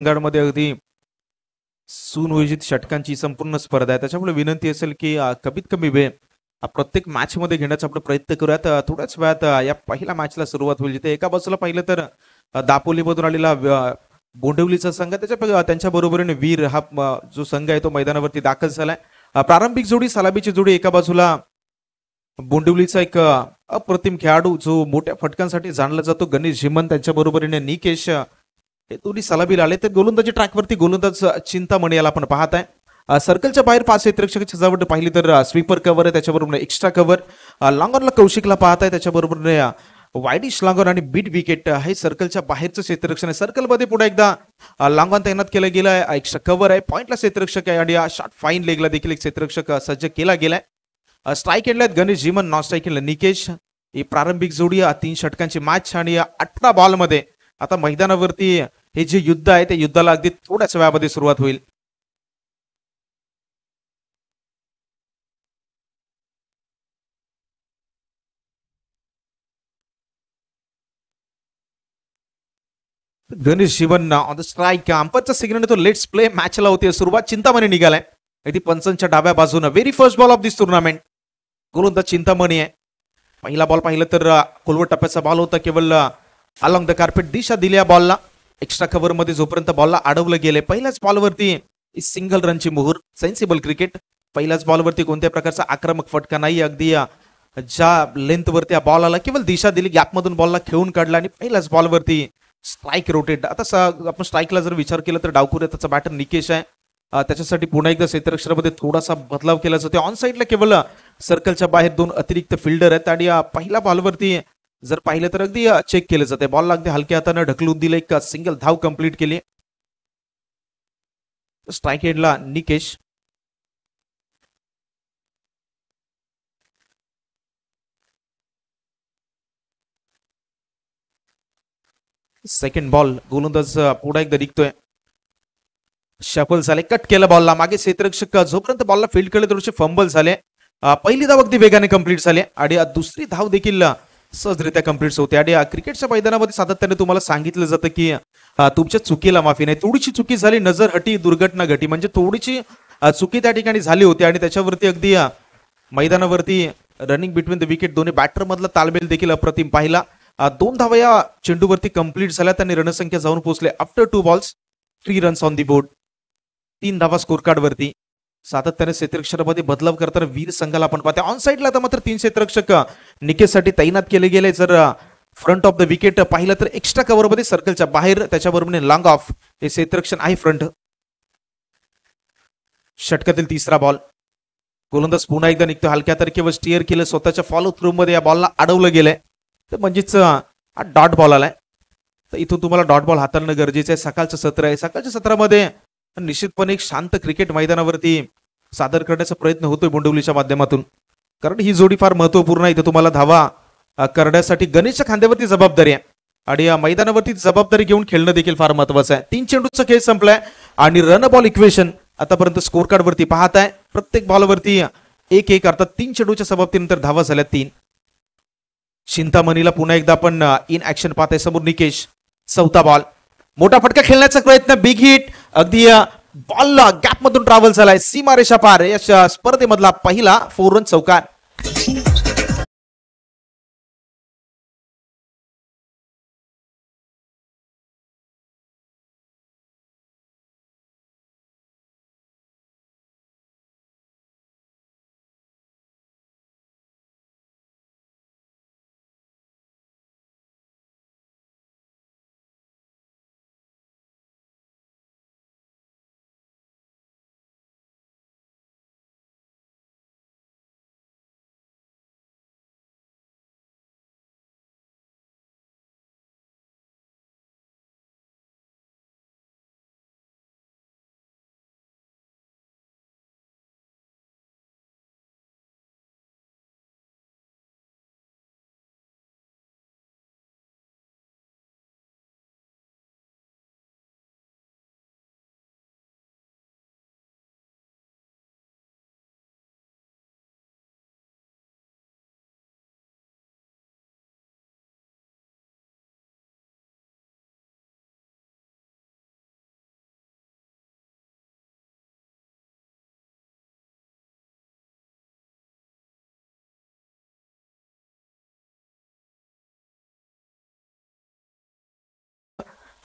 मध्ये अगदी सुनियोजित षटकांची संपूर्ण स्पर्धा आहे. त्याच्यामुळे विनंती असेल की कमीत कमी वेळ प्रत्येक मॅच मध्ये घेण्याचा आपण प्रयत्न करूयात. थोड्याच वेळात या पहिल्या मॅचला सुरुवात होईल. जिथे एका बाजूला पाहिलं तर दापोलीमधून आलेला बोंडवलीचा संघ, त्यांच्या बरोबरीने वीर हा जो संघ आहे तो मैदानावरती दाखल झालाय. प्रारंभिक जोडी सलाबीची जोडी, एका बाजूला बोंडिवलीचा एक अप्रतिम खेळाडू जो मोठ्या फटकांसाठी जाणला जातो गणेश झिमन, त्यांच्या बरोबरीने निकेश, हे दोन्ही सलाबीला आले. तर गोलंदाजी ट्रॅकवरती गोलंदाज चिंतामणी याला आपण पाहत आहे. सर्कलच्या बाहेर 5 क्षेत्ररक्षक सजावट पाहिली तर स्वीपर कव्हर आहे, त्याच्याबरोबर एक्स्ट्रा कव्हर. लॉंगॉनला कौशिकला पाहत आहे, त्याच्याबरोबर वाईडिश लॉंगॉन आणि बीट विकेट हे सर्कलच्या बाहेरचं क्षेत्ररक्षण आहे. सर्कलमध्ये पुढे एकदा लॉंगॉन तैनात केलं गेलं आहे, एक्स्ट्रा कव्हर आहे, पॉइंटला क्षेत्ररक्षक आहे आणि शॉर्ट फाईन लेगला देखील एक क्षेत्ररक्षक सज्ज केला गेलाय. स्ट्राईक एंडला गणेश झिमन, नॉन स्ट्राईक एंडला निकेश. ही प्रारंभिक जोडी 3 षटकांची मॅच आणि 18 बॉल मध्ये आता मैदानावरती हे जे युद्ध आहे त्या युद्धाला अगदी थोड्याच वेळामध्ये सुरुवात होईल. गणेश शिवन ऑन द स्ट्राईक. अंपरचा सिग्नल तो लेट्स प्ले मॅचला होती. सुरुवात चिंतामणी निघालाय ती पंचांच्या डाव्या बाजूने. Very first ball of this tournament. गोलंदाज चिंतामणी आहे. पहिला बॉल पाहिलं तर खोलवट टप्प्याचा बॉल होता, केवळ अलॉंग द कार्पेट दिशा दिली या बॉलला. एक्स्ट्रा कव्हर मध्ये जोपर्यंत बॉलला अडवलं गेले, पहिल्याच बॉलवरती सिंगल रनची मोहर. Sensible cricket. पहिल्याच बॉलवरती कोणत्या प्रकारचा आक्रमक फटका नाही. अगदी ज्या लेंथ वरती बॉल आला केवळ दिशा दिली, गॅपमधून बॉलला खेळून काढला आणि पहिल्याच बॉलवरती स्ट्राईक रोटेट. आता आपण स्ट्राईकला जर विचार केला तर डावखुऱ्या त्याचा बॅटर निकेश आहे. त्याच्यासाठी पुन्हा एकदा क्षेत्ररक्षणामध्ये थोडासा बदलाव केला जातो. ऑन साईडला केवळ सर्कलच्या बाहेर 2 अतिरिक्त फिल्डर आहेत आणि पहिल्या बॉलवरती जर पाहिलं तर अगदी चेक केलं जाते. बॉलला अगदी हलक्या हाताने ढकलून दिलं, एक सिंगल धाव कंप्लीट केली. स्ट्राईक एंडला निकेश. Second ball. गोलंदाज पुढे एकदा निघतोय. शफल झाले, कट केलं बॉलला. मागे क्षेत्ररक्षक जोपर्यंत बॉलला फील्ड केले थोडेसे फंबल झाले. पहिली धाव अगदी वेगाने कंप्लीट झाली आणि दुसरी धाव देखील सहजरित्या कंप्लीट होते. आणि क्रिकेटच्या मैदानामध्ये सातत्याने तुम्हाला सांगितलं जातं की तुमच्या चुकीला माफी नाही. थोडीशी चुकी झाली, नजर हटी, दुर्घटना घटी, म्हणजे थोडीशी चुकी त्या ठिकाणी झाली होती आणि त्याच्यावरती अगदी मैदानावरती रनिंग बिटवीन द विकेट दोन्ही बॅटर मधला तालमेल देखील अप्रतिम पाहिला. 2 धावा या चेंडूवरती कंप्लीट झाल्या. त्यांनी रणसंख्या जाऊन पोहोचले after 2 balls 3 runs on the board. 3 धावा स्कोर कार्ड वरती. सातत्याने क्षेत्ररक्षणामध्ये बदलाव करताना वीर संघाला आपण पाहतो. ऑन साईडला आता मात्र 3 क्षेत्ररक्षक निकेशसाठी तैनात केले गेले. जर फ्रंट ऑफ द विकेट पाहिलं तर एक्स्ट्रा कव्हर मध्ये सर्कलच्या बाहेर, त्याच्याबरोबर लॉंग ऑफ हे क्षेत्ररक्षण आहे फ्रंट. षटकातील तिसरा बॉल. गोलंदाज पुन्हा एकदा निघतो. हलक्या तारखेवर स्टिअर केलं, स्वतःच्या फॉलो थ्रू मध्ये या बॉलला अडवलं गेलंय. तर म्हणजेच हा डॉट बॉल आलाय. तर इथून तुम्हाला डॉट बॉल हाताळणं गरजेचं आहे. सकाळचं सत्र आहे. सकाळच्या सत्रामध्ये निश्चितपणे एक शांत क्रिकेट मैदानावरती सादर करण्याचा प्रयत्न होतोय बोंडवलीच्या माध्यमातून, कारण ही जोडी फार महत्वपूर्ण आहे. इथं तुम्हाला धावा करण्यासाठी गणेशच्या खांद्यावरती जबाबदारी आहे आणि या मैदानावरती जबाबदारी घेऊन खेळणं देखील फार महत्वाचं आहे. 3 चेंडूचा खेळ संपलाय आणि रन बॉल इक्वेशन आतापर्यंत स्कोर कार्ड वरती पाहताय. प्रत्येक बॉलवरती 1-1 अर्थात 3 चेंडूच्या समाप्तीनंतर धावा झाल्या 3. चिंतामणीला पुन्हा एकदा आपण इन ऍक्शन पाहताय. समोर निकेश. 4था बॉल. मोठा फटका खेळण्याचा प्रयत्न, बिग हिट. अगदी बॉल गॅप मधून ट्रॅव्हल झालाय, सीमारेषा पार. या स्पर्धेमधला पहिला 4 रन चौकार.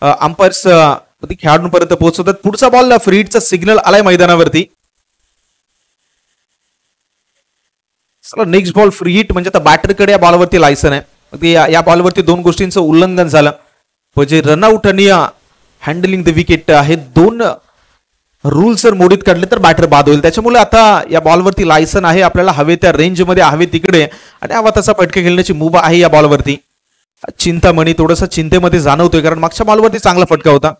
अंपायर्स खेळाडूंपर्यंत पोहोचवतात. पुढचा बॉल फ्री हिटचा सिग्नल आलाय मैदानावरती. चला नेक्स्ट बॉल फ्री हिट म्हणजे आता बॅटरकडे या बॉलवरती लायसन आहे. या बॉलवरती दोन गोष्टींचं उल्लंघन झालं म्हणजे रनआउट आणि हँडलिंग द विकेट हे दोन रूल जर मोडीत काढले तर बॅटर बाद होईल. त्याच्यामुळे आता या बॉलवरती लायसन आहे. आपल्याला हवे त्या रेंजमध्ये हवे तिकडे आणि हवा तसा फटके खेळण्याची मुभा आहे या बॉलवरती. चिंतामणी थोडंसं चिंतेमध्ये जाणवतोय कारण मागच्या बॉलवरती चांगला फटका होता.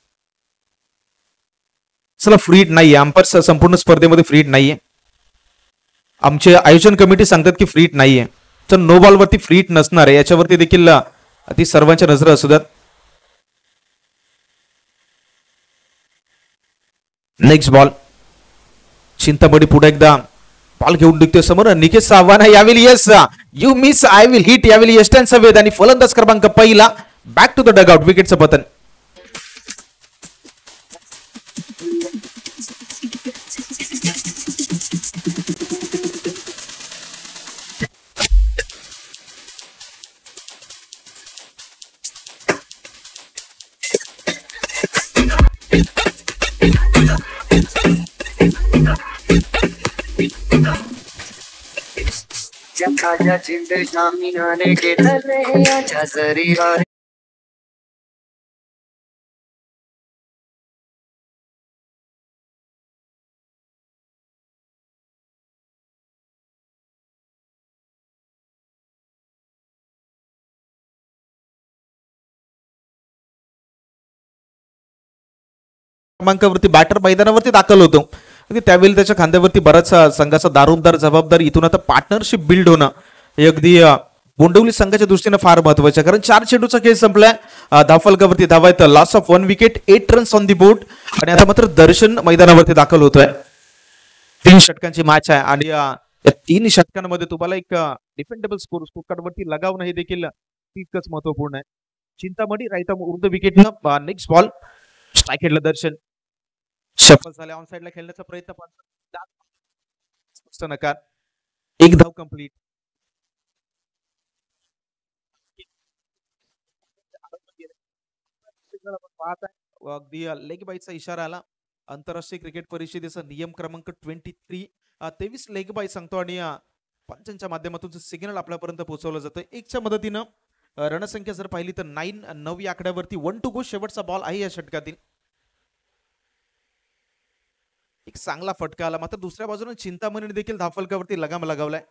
चला फ्री हिट नाहीये. अंपायर संपूर्ण स्पर्धेमध्ये फ्री हिट नाहीये. आमचे आयोजन कमिटी सांगतात की फ्री हिट नाहीये. तर नो बॉलवरती फ्री हिट नसणार आहे याच्यावरती देखील ती सर्वांच्या नजर असू द्यात. नेक्स्ट बॉल चिंतामणी पुढे एकदा बॉल घेऊन निघतोय समोर. निकेशचं आव्हान आहे यावेळी yes you miss I will hit. यावेळी यष्टांचा वेध आणि फलंदाज क्रमांक पहिला बॅक टू द डगआउट. विकेटचं पतन. क्रमांकावरती बॅटर मैदानावरती दाखल होतो. त्यावेळी त्याच्या खांद्यावरती बराच संघाचा दारोमदार जबाबदारी. इथून आता पार्टनरशिप बिल्ड होणं हे अगदी बोंडवली संघाच्या दृष्टीने फार महत्वाचं आहे कारण 4 चेंडूचा खेळ संपलाय. धावफलकावरती धावा आहेत. Loss of 1 wicket 8 runs on the board आणि आता मात्र दर्शन मैदानावरती दाखल होतोय. 3 षटकांची मॅच आहे आणि या 3 षटकांमध्ये तुम्हाला एक डिफेंडेबल स्कोर कार्डवरती लगावणं हे देखील तितकंच महत्वपूर्ण आहे. चिंतामणी राईट उर्द विकेटनं नेक्स्ट बॉल स्ट्राईक हेडला दर्शन सफल झाले. ऑन साइडला खेळण्याचा प्रयत्न स्पष्ट नकार. एक धाव कंप्लीट. अगदी लेग बाईचा इशारा आला. आंतरराष्ट्रीय क्रिकेट परिषदेचा नियम क्रमांक 23 लेग बाय सांगतो आणि पंचांच्या माध्यमातून सिग्नल आपल्यापर्यंत पोहोचवलं जातं. एकच्या मदतीनं रणसंख्या जर पाहिली तर 9 या आकड्यावरती 1 to go शेवटचा बॉल आहे या षटकातील. एक चांगला फटका आला. मात्र दुसऱ्या बाजूने चिंतामणीने देखील धावफलकावरती लगाम लगावलाय.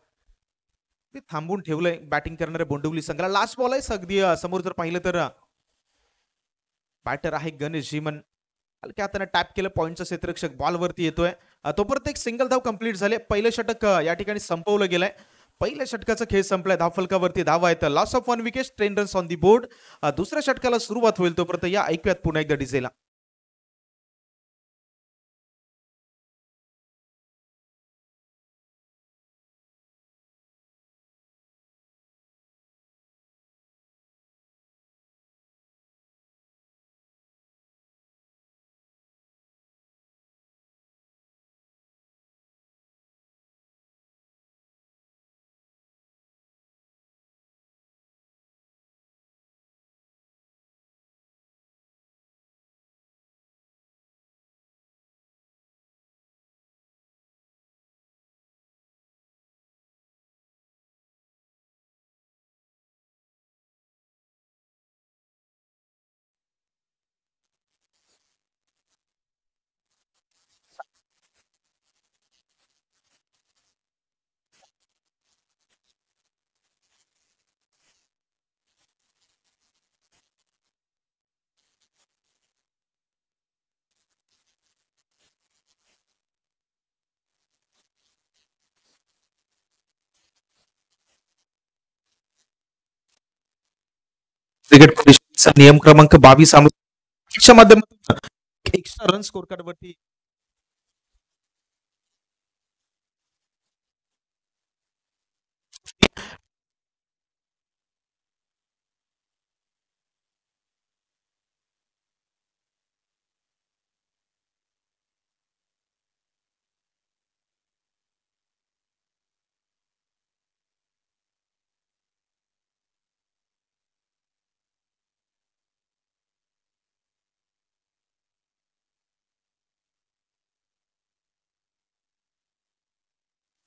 ते थांबून ठेवलंय बॅटिंग करणाऱ्या बोंडवली संघाला. लास्ट बॉल आहे अगदी समोर जर पाहिलं तर बॅटर आहे गणेश जीमन. हलक्या हाताने टॅप केलं. पॉईंटचा क्षेत्ररक्षक बॉलवरती येतोय. तोपर्यंत एक सिंगल धाव कंप्लीट झाले. पहिलं षटक या ठिकाणी संपवलं गेलंय. पहिल्या षटकाचा खेळ संपलाय. धावफलकावरती धावा आहेत. Loss of 1 wicket 10 runs on the board. दुसऱ्या षटकाला सुरुवात होईल. तोपर्यंत या ऐकूयात पुन्हा एकदा डिझेला. क्रिकेट परिषदेचा नियम क्रमांक 22 च्या माध्यमातून एक्स्ट्रा रन स्कोर कार्ड वरती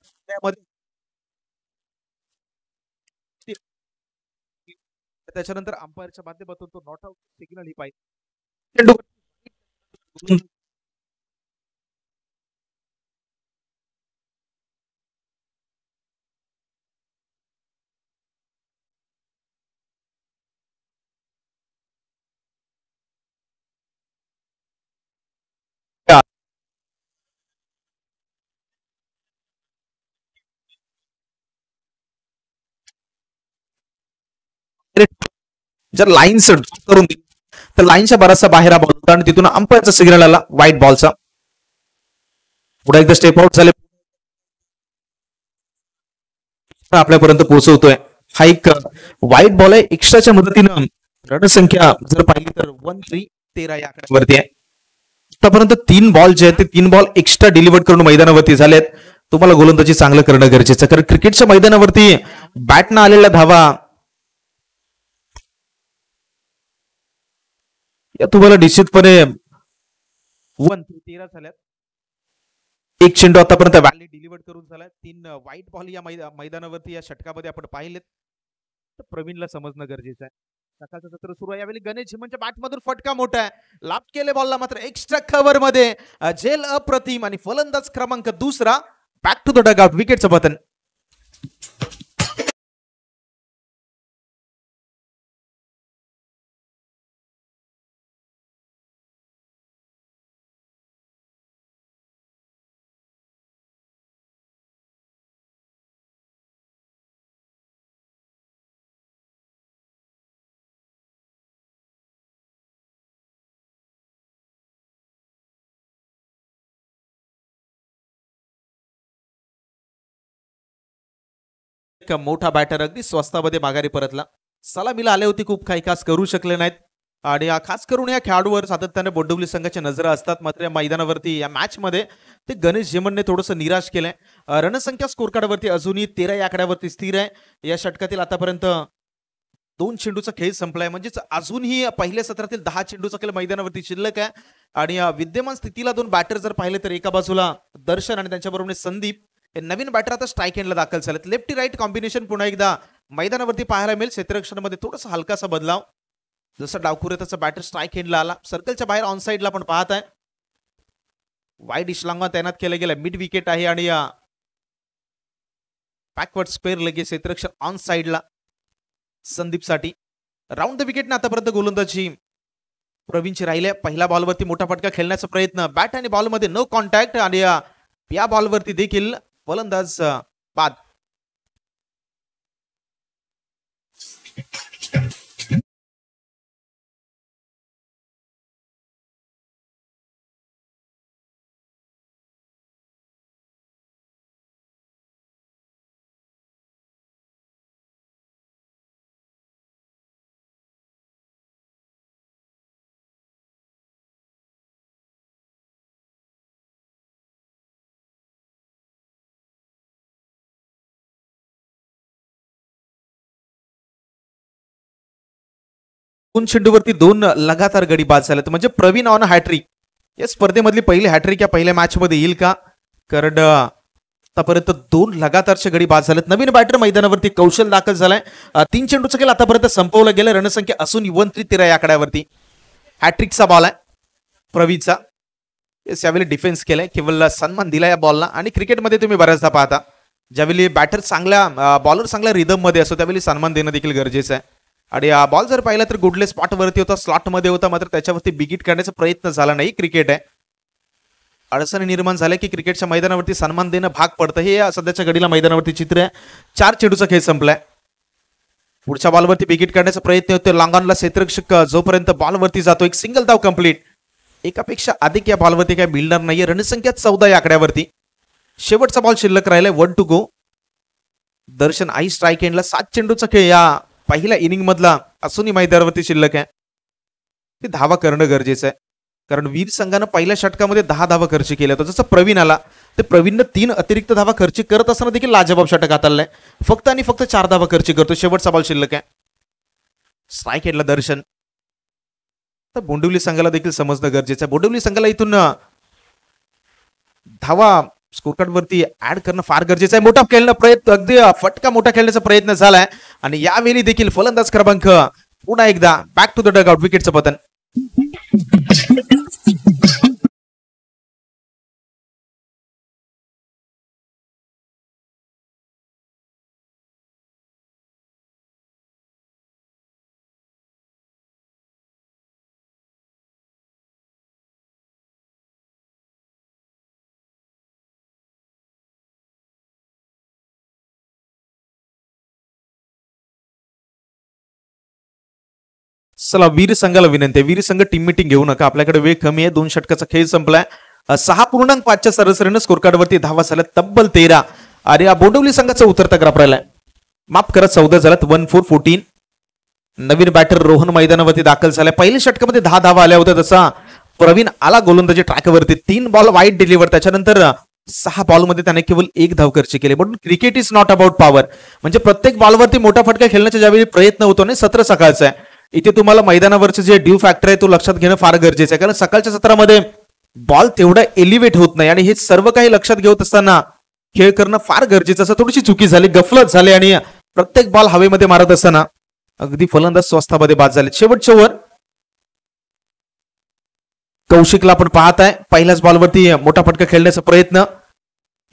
त्यामध्ये त्याच्यानंतर अंपायरच्या माध्यमातून तो नॉट आउट सिग्नल ही पाहिजे. चेंडू जर लाईन करून दिली तर लाईनच्या बराचसा बाहेर हा बॉल होता आणि तिथून अंपायरचा सिग्नल आला व्हाईट बॉलचा. पुढे एकदा स्टेप आउट झाले आपल्यापर्यंत पोहोचवतोय. हा एक व्हाईट बॉल आहे. एक्स्ट्राच्या मदतीनं रणसंख्या जर पाहिली तर 1-3-13 या आकड्यावरती आहे. आतापर्यंत 3 बॉल जे आहेत ते 3 बॉल एक्स्ट्रा डिलिव्हर करून मैदानावरती झालेत. तुम्हाला गोलंदाजी चांगलं करणं गरजेचं, कारण क्रिकेटच्या मैदानावरती बॅटनं आलेल्या धावा या तुम्हाला निश्चितपणे 1-13 झाल्यात. एक चेंडू आतापर्यंत व्हॅली डिलिव्हर करून झाला. 3 व्हाईट बॉल या मैदानावरती या षटकामध्ये आपण पाहिलेत. तर प्रवीणला समजणं गरजेचं आहे. सकाळचं सत्र सुरू आहे. यावेळी गणेश झिमनच्या बॅटमधून फटका मोठा आहे. लाभ केले बॉलला मात्र एक्स्ट्रा कव्हर मध्ये झेल अप्रतिम आणि फलंदाज क्रमांक दुसरा बॅक टू द डगआउट. विकेटचं पतन. मोठा बॅटर अगदी स्वस्तामध्ये माघारी परतला. सलामीला आले होते, खूप काही खास करू शकले नाहीत आणि खास करून या खेळाडूवर सातत्याने बोंडवली संघाच्या नजरा असतात. मात्र या मैदानावरती या मॅच मध्ये ते गणेश झिमनने थोडंसं निराश केलंय. रणसंख्या स्कोर कार्डवरती अजूनही 13 या आकड्यावरती स्थिर आहे. या षटकातील आतापर्यंत 2 चेंडूचा खेळ संपलाय, म्हणजेच अजूनही पहिल्या सत्रातील 10 चेंडूचा खेळ मैदानावरती शिल्लक आहे. आणि विद्यमान स्थितीला 2 बॅटर जर पाहिले तर एका बाजूला दर्शन आणि त्यांच्याबरोबर संदीप हे नवीन बॅटर आता स्ट्राईक एंडला दाखल झालेत. लेफ्टी राईट कॉम्बिनेशन पुन्हा एकदा मैदानावरती पाहायला मिळेल. क्षेत्ररक्षणामध्ये थोडासा हलकासा बदलाव. जसं डावखुरे त्याचा बॅटर स्ट्राईक एंडला आला. सर्कलच्या बाहेर ऑन साईडला पण पाहत आहे. वाईड इशलांगा तैनात केलं गेलं. मिड विकेट आहे आणि बॅकवर्ड स्पेअर लगेच क्षेत्ररक्षण ऑन साईडला संदीपसाठी. राऊंड द विकेटने आतापर्यंत गोलंदाजी प्रवीणची राहिले. पहिल्या बॉलवरती मोठा फटका खेळण्याचा प्रयत्न, बॅट आणि बॉलमध्ये नो कॉन्टॅक्ट आणि या बॉलवरती देखील फलंदाज बाद. दोन चेंडूवरती 2 लगातार गडी बाद झालेत. म्हणजे प्रवीण ऑन हॅट्रिक. या स्पर्धेमधली पहिली हॅट्रिक या पहिल्या मॅच मध्ये येईल का? कारण आतापर्यंत 2 लगातारचे गडी बाद झालेत. नवीन बॅटर मैदानावरती कौशल दाखल झालाय. 3 चेंडूचा खेळ आतापर्यंत संपवला गेला. रणसंख्या असून 1-13 या आकड्यावरती. हॅट्रिकचा बॉल आहे प्रवीणचा. यावेळी डिफेन्स केलाय, केवळ सन्मान दिला या बॉलला. आणि क्रिकेटमध्ये तुम्ही बऱ्याचदा पाहता ज्यावेळी बॅटर चांगल्या बॉलर चांगल्या रिदम मध्ये असतो त्यावेळी सन्मान देणं देखील गरजेचं आहे. आणि बॉल जर पाहिला तर गुडले स्पॉट वरती होता, स्लॉट मध्ये होता, मात्र त्याच्यावरती बिगिट करण्याचा प्रयत्न झाला नाही. क्रिकेट आहे. अडचणी निर्माण झाल्या की क्रिकेटच्या मैदानावरती सन्मान देणं भाग पडतं. हे सध्याच्या घडीला मैदानावरती चित्र आहे. 4 चेंडूचा खेळ संपलाय. पुढच्या बॉलवरती बिगिट करण्याचा प्रयत्न होतो. लॉंगॉनला क्षेत्ररक्षक जोपर्यंत बॉलवरती जातो एक सिंगल धाव कंप्लीट. एकापेक्षा अधिक या बॉलवरती काय मिळणार नाहीये. रणसंख्या 14 या आकड्यावरती. शेवटचा बॉल शिल्लक राहिलाय. 1 to go. Darshan I strike एंडला. 7 चेंडूचा खेळ या पहिल्या इनिंग मधला असूनही मैदानावरती शिल्लक आहे. ते धावा करणं गरजेचं आहे, कारण वीर संघानं पहिल्या षटकामध्ये 10 धावा खर्च केल्या होत्या. जसं प्रवीण आला ते प्रवीणनं 3 अतिरिक्त धावा खर्च करत असताना देखील लाजबाब षटक हाताळलंय. फक्त आणि फक्त 4 धावा खर्च करतो. शेवटचा बॉल शिल्लक आहे. स्ट्राईक एंडला दर्शन. तर बोंडिवली संघाला देखील समजणं गरजेचं आहे. बोंडिवली संघाला इथून धावा स्कोर कार्ड वरती ऍड करणं फार गरजेचं आहे. मोठा खेळणं प्रयत्न, अगदी फटका मोठा खेळण्याचा प्रयत्न झालाय आणि यावेळी देखील फलंदाज क्रमांक पुन्हा एकदा back to the dugout, विकेटचं पतन. चला वीर संघाला विनंती आहे, वीर संघ टीम मिटिंग घेऊ नका, आपल्याकडे वेळ कमी आहे. 2 षटकाचा खेळ संपलाय. 6.5च्या सरासरीनं स्कोर कार्ड वरती धावा झाल्या तब्बल 13 आणि बोंडवली संघाचा उतरता ग्राफ राहिलाय. माफ करा 14 झाल्यात. 1-4-14. नवीन बॅटर रोहन मैदानावरती दाखल झालाय. पहिल्या षटकामध्ये 10 धावा आल्या होत्या. तसा प्रवीण आला गोलंदाजी ट्रॅकवरती. 3 बॉल वाईट डिलिव्हर, त्याच्यानंतर 6 बॉलमध्ये त्याने केवळ 1 धाव खर्च केली. म्हणून cricket is not about power, म्हणजे प्रत्येक बॉलवरती मोठा फटका खेळण्याचा ज्यावेळी प्रयत्न होतो ना, सत्र सकाळचं आहे, इथे तुम्हाला मैदानावरचं जे ड्यू फॅक्टर आहे तो लक्षात घेणं फार गरजेचं आहे. कारण सकाळच्या सत्रामध्ये बॉल तेवढा एलिव्हेट होत नाही आणि हे सर्व काही लक्षात घेत असताना खेळ करणं फार गरजेचं. असं थोडीशी चुकी झाली, गफलत झाली आणि प्रत्येक बॉल हवेमध्ये मारत असताना अगदी फलंदाज स्वस्तामध्ये बाद झाले. शेवटच्या वर कौशिकला आपण पाहत आहे, पहिल्याच बॉलवरती मोठा फटका खेळण्याचा प्रयत्न,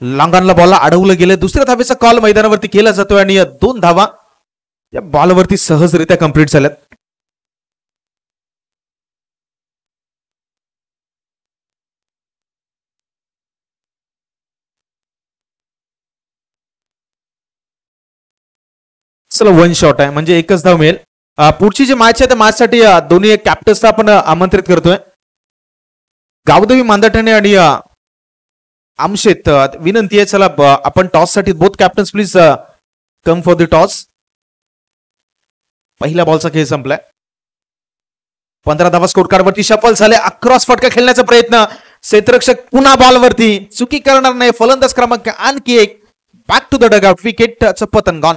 लांगांना बॉलला अडवलं गेलं. दुसऱ्या धावेचा कॉल मैदानावरती केला जातोय आणि 2 धावा या बॉलवरती सहजरित्या कंप्लीट झाल्यात. चला 1 शॉट आहे, म्हणजे एकच धाव मिळेल. पुढची जी मॅच आहे त्या मॅचसाठी दोन्ही कॅप्टन्सला आपण आमंत्रित करतोय. गावदेवी मांदाठाणे आणि आमशेत विनंती आहे, चला आपण टॉस साठी both captains please come for the toss. पहिल्या बॉलचा खेळ संपलाय. 15 धावा स्कोर कार्ड वरती शफल झाले. अक्रॉस फटका खेळण्याचा प्रयत्न, क्षेत्ररक्षक पुन्हा बॉलवरती चुकी करणार नाही. फलंदाज क्रमांक आणखी एक, back to the dugout, विकेटचं पतन गॉन.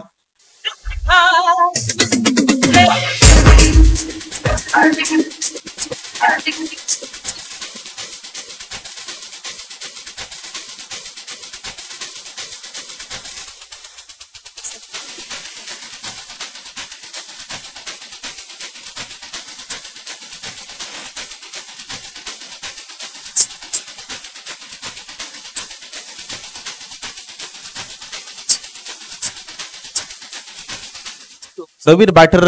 नवीन बॅटर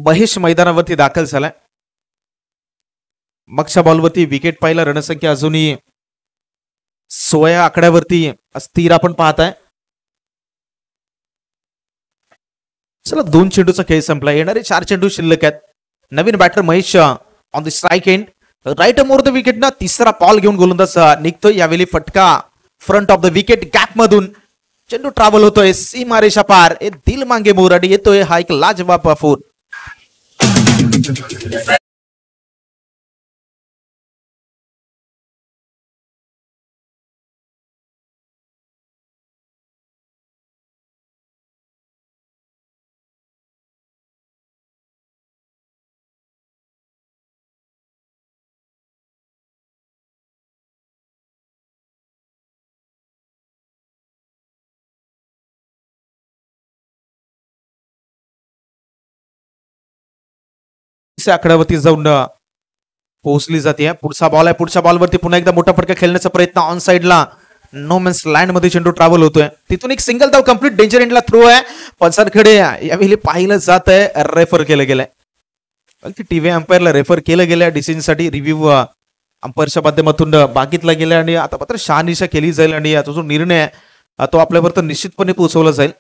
महेश मैदानावरती दाखल झालाय. मागच्या बॉलवरती विकेट पाहिला. रणसंख्या अजूनही 16 आकड्यावरती स्थिर आपण पाहताय. चला 2 चेंडूचा खेळ संपला. येणारे 4 चेंडू शिल्लक आहेत. नवीन batter Mahesh on the strike end, right more the wicket ना, तिसरा बॉल घेऊन गोलंदाज निघतोय. यावेळी फटका front of the wicket gap मधून चेंडू ट्रॅव्हल होतोय सीमारेषा पार. दिल मांगे मोर आणि येतोय हा एक लाजवाब फोर. आकड्यावरती जाऊन पोहोचली जाते. पुढचा बॉल आहे. पुढच्या बॉलवरती पुन्हा एकदा मोठा फटका खेळण्याचा प्रयत्न. ऑन साइडला नो मॅन्स लँड मध्ये चेंडू ट्रॅव्हल होतोय. तिथून एक सिंगल धाव कंप्लीट. डेंजर एंडला थ्रो आहे. पंचांकडे यावेळी पाहिलं जात आहे, रेफर केलं गेलंय. टीव्ही अंपायरला रेफर केलं गेलं. डिसिजन साठी रिव्ह्यू अंपायरच्या माध्यमातून मागितला गेला आणि आता मात्र शहानिशा केली जाईल आणि याचा जो निर्णय आहे तो आपल्यापर्यंत निश्चितपणे पोहोचवला जाईल.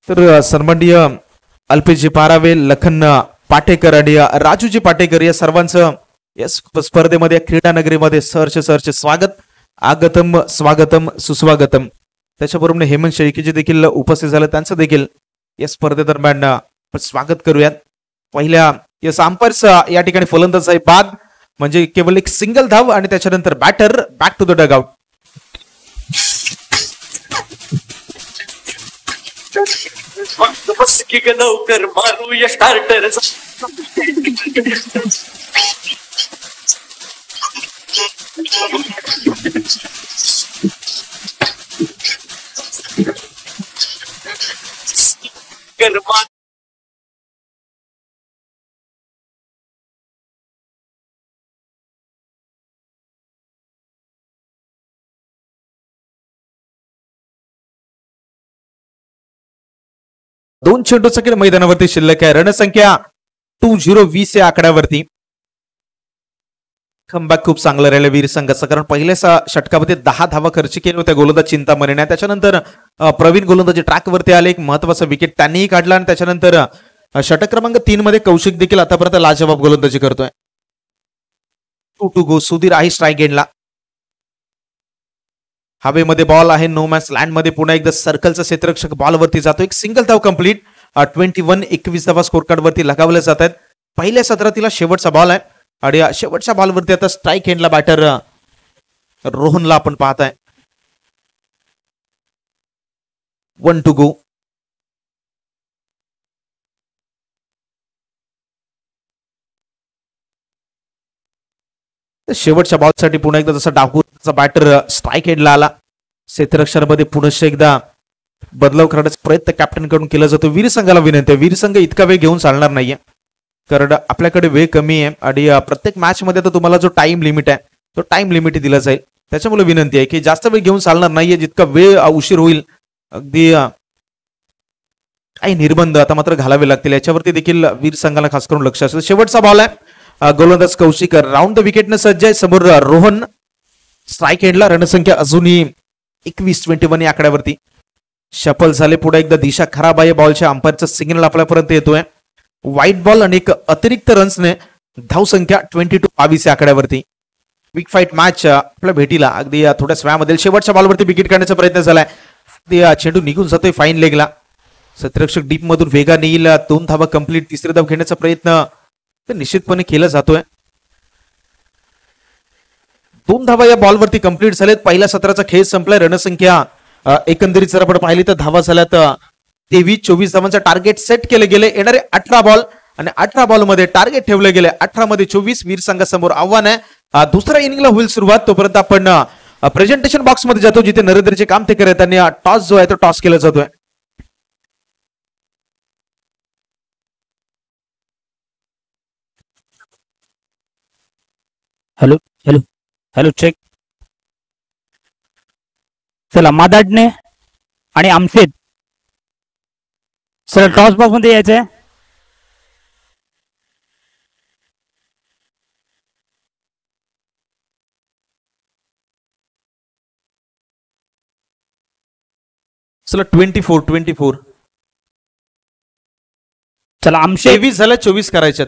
तर सन्माननीय अल्पेशजी पारावे, लखन पाटेकर आणि राजूजी पाटेकर या सर्वांचं या स्पर्धेमध्ये क्रीडा नगरीमध्ये सहर्ष स्वागत. आगतम स्वागतम सुस्वागतम. त्याच्याबरोबर हेमंत शेळकेजी देखील उपस्थित झाले, त्यांचं देखील या स्पर्धेदरम्यान स्वागत करूयात. पहिल्या या अंपायर्स या ठिकाणी फलंदाज आहे बाद, म्हणजे केवळ एक सिंगल धाव आणि त्याच्यानंतर batter back to the dugout. बस की ग लवकर मारूया स्टार्टर. दोन चेंडूचा खेळ मैदानावरती शिल्लक आहे. रणसंख्या 2020 या आकड्यावरती. कमबॅक खूप चांगलं राहिलं वीर संघाचं, कारण पहिल्याच षटकामध्ये 10 धावा खर्च केल्या होत्या गोलंदाज चिंतामणीने. त्याच्यानंतर प्रवीण गोलंदाजी ट्रॅकवरती आले, एक महत्वाचा विकेट त्यांनीही काढला आणि त्याच्यानंतर षटक क्रमांक 3 मध्ये कौशिक देखील आतापर्यंत लाजवाब गोलंदाजी करतोय. 2 गो. सुधीर आहे स्ट्राईक एंडला. हवेमध्ये बॉल आहे, नो मॅच लँड मध्ये पुन्हा एकदा सर्कलचा क्षेत्ररक्षक बॉलवरती जातो. एक सिंगल धाव कंप्लीट. 21 धावा स्कोर कार्ड वरती लगावल्या जात आहेत. पहिल्या सत्रातीला शेवटचा बॉल आहे आणि शेवटच्या बॉलवरती आता स्ट्राईक एंडला बॅटर रोहनला आपण पाहताय. 1 गो. शेवटच्या बॉलसाठी पुन्हा एकदा जसा डाकूचा बॅटर स्ट्राईक एंडला आला. क्षेत्ररक्षणामध्ये पुनश्च एकदा बदलाव करण्याचा प्रयत्न कॅप्टन कडून केला जातो. वीर संघाला विनंती आहे, वीर संघ इतका वेळ घेऊन चालणार नाहीये, कारण आपल्याकडे वेळ कमी आहे आणि प्रत्येक मॅच मध्ये आता तुम्हाला जो टाइम लिमिट आहे तो टाइम लिमिट दिला जाईल. त्याच्यामुळे विनंती आहे की जास्त वेळ घेऊन चालणार नाहीये. जितका वेळ उशीर होईल अगदी काही निर्बंध आता मात्र घालावे लागतील, याच्यावरती देखील वीर संघाला खास करून लक्ष असेल. शेवटचा बॉल आहे. गोलंदाज कौशिक राऊंड द विकेटनं सज्ज आहे. समोर रोहन स्ट्राईक एंडला. रणसंख्या अजूनही 21-21 या आकड्यावरती. शफल झाले. पुढे एकदा दिशा खराब आहे बॉलच्या. अंपायरचा सिग्नल आपल्यापर्यंत येतोय. व्हाईट बॉल आणि एक अतिरिक्त रन्सने धावसंख्या 22-22 या आकड्यावरती. क्विक फाईट मॅच आपल्या भेटीला अगदी थोड्याच वेळामध्ये. शेवटच्या बॉलवरती विकेट काढण्याचा प्रयत्न झालाय. चेंडू निघून जातोय फाईन लेगला. क्षेत्ररक्षक डीप मधून वेगाने येईल. 2 धावा कंप्लीट. तिसरी धाव घेण्याचा प्रयत्न निश्चितपणे केला जातोय. 2 धावा या बॉलवरती कंप्लीट झालेत. पहिल्या सत्राचा खेळ संपलाय. रणसंख्या एकंदरीत जर आपण पाहिली तर धावा झाल्यात 23-24 धावांचं टार्गेट सेट केले गेले. येणारे 18 बॉल आणि 18 बॉल मध्ये टार्गेट ठेवले गेले. 18 मध्ये 24. वीर संघासमोर आव्हान आहे. दुसऱ्या इनिंगला होईल सुरुवात. तोपर्यंत आपण प्रेझेंटेशन बॉक्स मध्ये जातो, जिथे नरेंद्रचे काम ते करत आणि टॉस जो आहे तो टॉस केला जातोय. Hello hello hello check. चला मादाडने आणि आमसेद सर टॉस बॉक्स मध्ये यायचंय. चला 24. चला आमशेद 23 झाल्या, 24 करायच्यात.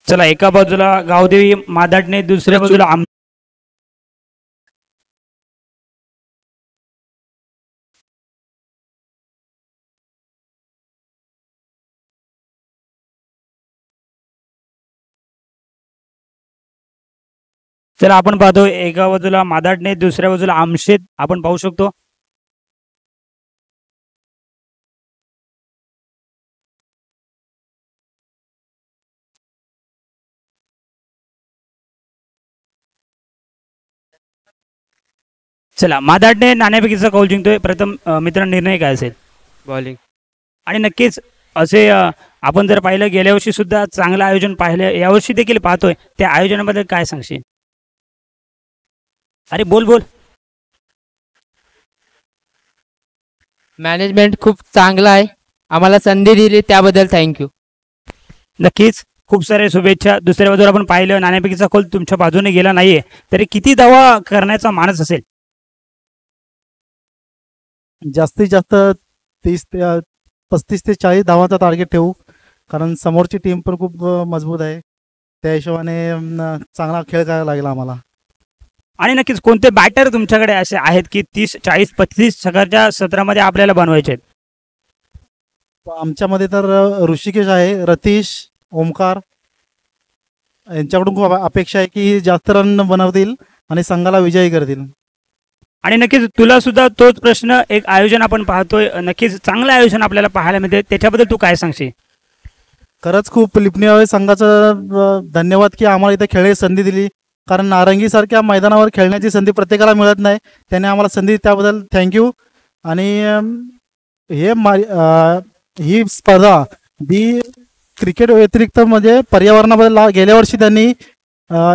चला एका बाजूला गावदेवी मादाडने, दुसऱ्या बाजूला चला आपण पाहतो एका बाजूला मादाडने, दुसऱ्या बाजूला आमशेद आपण पाहू शकतो. चला मादाडने नाणेफेकीचा कौल जिंकतोय. प्रथम मित्रांनो निर्णय काय असेल? बॉलिंग. आणि नक्कीच असे आपण जर पाहिलं गेल्या वर्षी सुद्धा चांगलं आयोजन पाहिलं, यावर्षी देखील पाहतोय, त्या आयोजनाबद्दल काय सांगशील? अरे बोल बोल. मॅनेजमेंट खूप चांगला आहे, आम्हाला संधी दिली त्याबद्दल थँक्यू. नक्कीच खूप सारे शुभेच्छा. दुसऱ्या बाजूला आपण पाहिलं नाणेफेकीचा कौल तुमच्या बाजूने गेला नाहीये, तरी किती धावा करण्याचा मानस असेल? जास्तीत जास्त 35 ते 40 धावांचा टार्गेट ठेवू, कारण समोरची टीम पण खूप मजबूत आहे. त्या हिशोबाने चांगला खेळ करायला लागेल आम्हाला. आणि नक्कीच कोणते बॅटर तुमच्याकडे असे आहेत की 30, 40, 35 षटकाच्या सत्रामध्ये आपल्याला बनवायचे आहेत? आमच्यामध्ये तर ऋषिकेश आहे, रतीश, ओमकार यांच्याकडून खूप अपेक्षा आहे की जास्त रन बनवतील आणि संघाला विजयी करतील. आणि नक्कीच तुला सुद्धा तोच प्रश्न, एक आयोजन आपण पाहतोय, नक्कीच चांगलं आयोजन आपल्याला पाहायला मिळते, त्याच्याबद्दल तू काय सांगशील? खरंच खूप लिपणीवाळे संघाचं धन्यवाद की आम्हाला इथे खेळायची संधी दिली, कारण नारंगीसारख्या मैदानावर खेळण्याची संधी प्रत्येकाला मिळत नाही. त्याने आम्हाला संधी दिली, त्याबद्दल थँक्यू. आणि ही स्पर्धा ही क्रिकेट व्यतिरिक्त म्हणजे पर्यावरणाबद्दल गेल्या वर्षी त्यांनी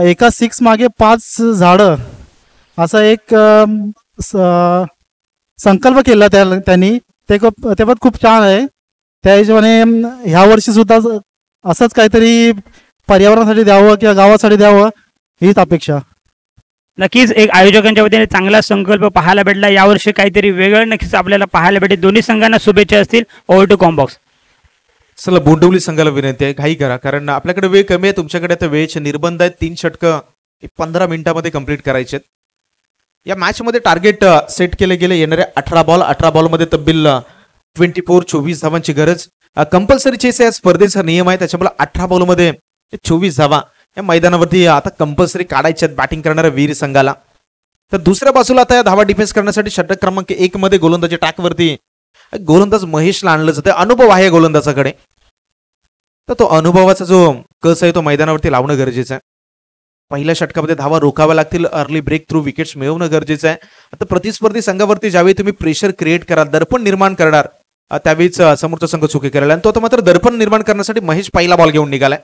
एका 6 मागे 5 झाडं असा एक संकल्प केला त्यांनी, ते पण खूप छान आहे. त्या हिशोबाने ह्या वर्षी सुद्धा असंच काहीतरी पर्यावरणासाठी द्यावं किंवा गावासाठी द्यावं हीच अपेक्षा. नक्कीच एक आयोजकांच्या वतीने चांगला संकल्प पाहायला भेटला. यावर्षी काहीतरी वेगळं नक्कीच आपल्याला पाहायला भेटेल. दोन्ही संघांना शुभेच्छा असतील. Over to combox. चला बोंडवली संघाला विनंती आहे, घाई करा, कारण आपल्याकडे वेळ कमी आहे, तुमच्याकडे आता वेळेचे निर्बंध आहेत. 3 षटकं 15 मिनिटांमध्ये कंप्लीट करायचे आहेत. या मॅचमध्ये टार्गेट सेट केले गेले. येणारे 18 बॉलमध्ये तब्बील 24 धावांची गरज कंपल्सरी चेस या स्पर्धेचा नियम आहे. त्याच्यामुळे 18 बॉलमध्ये 24 धावा या मैदानावरती आता कंपल्सरी काढायच्या आहेत बॅटिंग करणाऱ्या वीर संघाला. तर दुसऱ्या बाजूला आता या धावा डिफेन्स करण्यासाठी षटक क्रमांक 1 मध्ये गोलंदाजी ट्रॅकवरती गोलंदाज महेशला आणलं जातं. अनुभव आहे गोलंदाजाकडे, तर तो अनुभवाचा जो कस आहे तो मैदानावरती लावणं गरजेचं आहे. पहिल्या षटकामध्ये धावा रोखाव्या लागतील. अर्ली ब्रेक थ्रू विकेट्स मिळवणं गरजेचं आहे. आता प्रतिस्पर्धी संघावरती ज्यावेळी तुम्ही प्रेशर क्रिएट कराल, दर्पण निर्माण करणार, त्यावेळीच समोरचा संघ चुकी करेल. आणि तो आता मात्र दर्पण निर्माण करण्यासाठी महेश पहिला बॉल घेऊन निघालाय.